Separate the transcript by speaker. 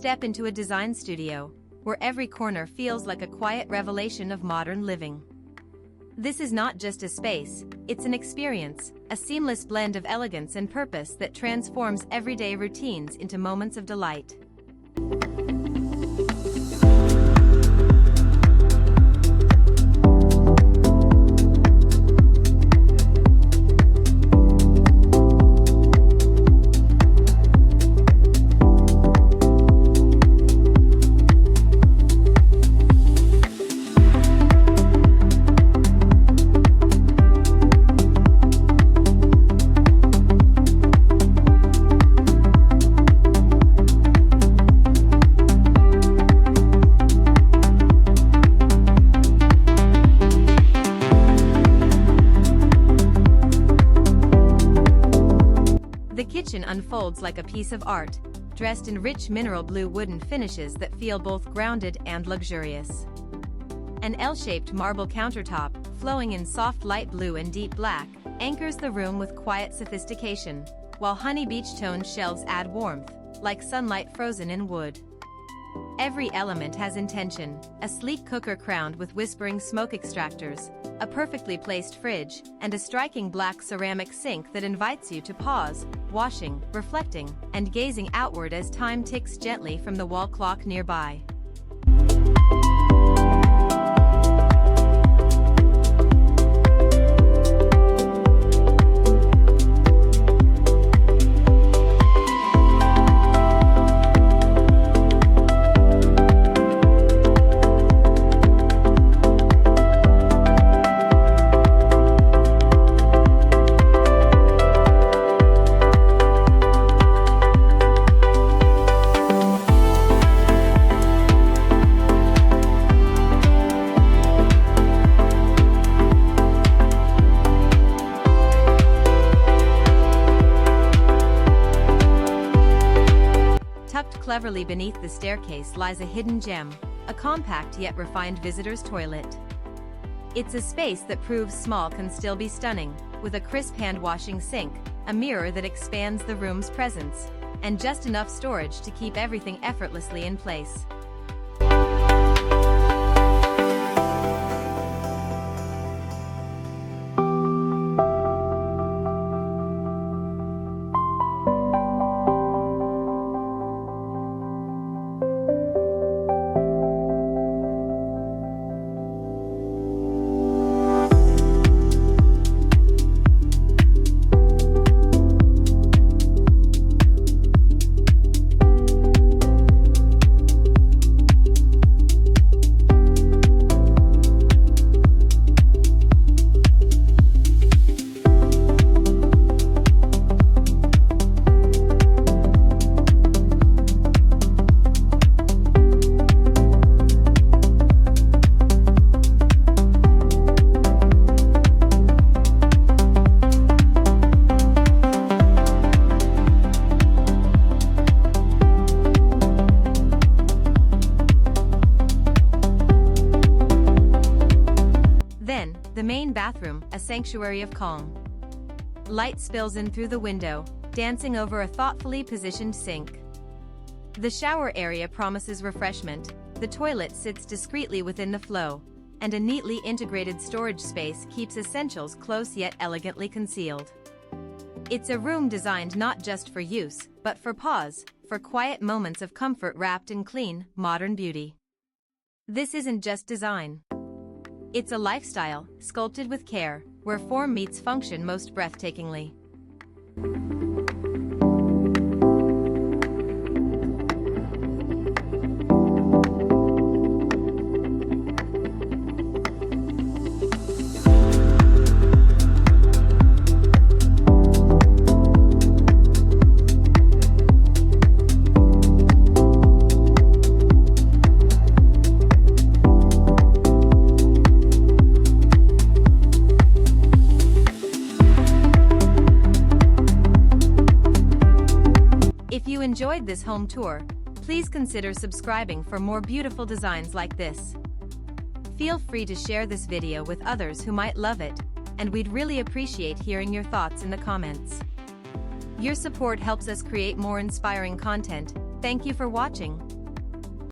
Speaker 1: step into a design studio, where every corner feels like a quiet revelation of modern living. This is not just a space, it's an experience, a seamless blend of elegance and purpose that transforms everyday routines into moments of delight. The kitchen unfolds like a piece of art, dressed in rich mineral blue wooden finishes that feel both grounded and luxurious. An L-shaped marble countertop, flowing in soft light blue and deep black, anchors the room with quiet sophistication, while honey beach-toned shelves add warmth, like sunlight frozen in wood. Every element has intention: a sleek cooker crowned with whispering smoke extractors, a perfectly placed fridge, and a striking black ceramic sink that invites you to pause, washing, reflecting, and gazing outward as time ticks gently from the wall clock nearby. Tucked cleverly beneath the staircase lies a hidden gem, a compact yet refined visitor's toilet. It's a space that proves small can still be stunning, with a crisp hand-washing sink, a mirror that expands the room's presence, and just enough storage to keep everything effortlessly in place. The main bathroom, a sanctuary of calm. Light spills in through the window, dancing over a thoughtfully positioned sink. The shower area promises refreshment, the toilet sits discreetly within the flow, and a neatly integrated storage space keeps essentials close yet elegantly concealed. It's a room designed not just for use, but for pause, for quiet moments of comfort wrapped in clean, modern beauty. This isn't just design. It's a lifestyle, sculpted with care, where form meets function most breathtakingly. If you enjoyed this home tour, please consider subscribing for more beautiful designs like this. Feel free to share this video with others who might love it, and we'd really appreciate hearing your thoughts in the comments. Your support helps us create more inspiring content. Thank you for watching.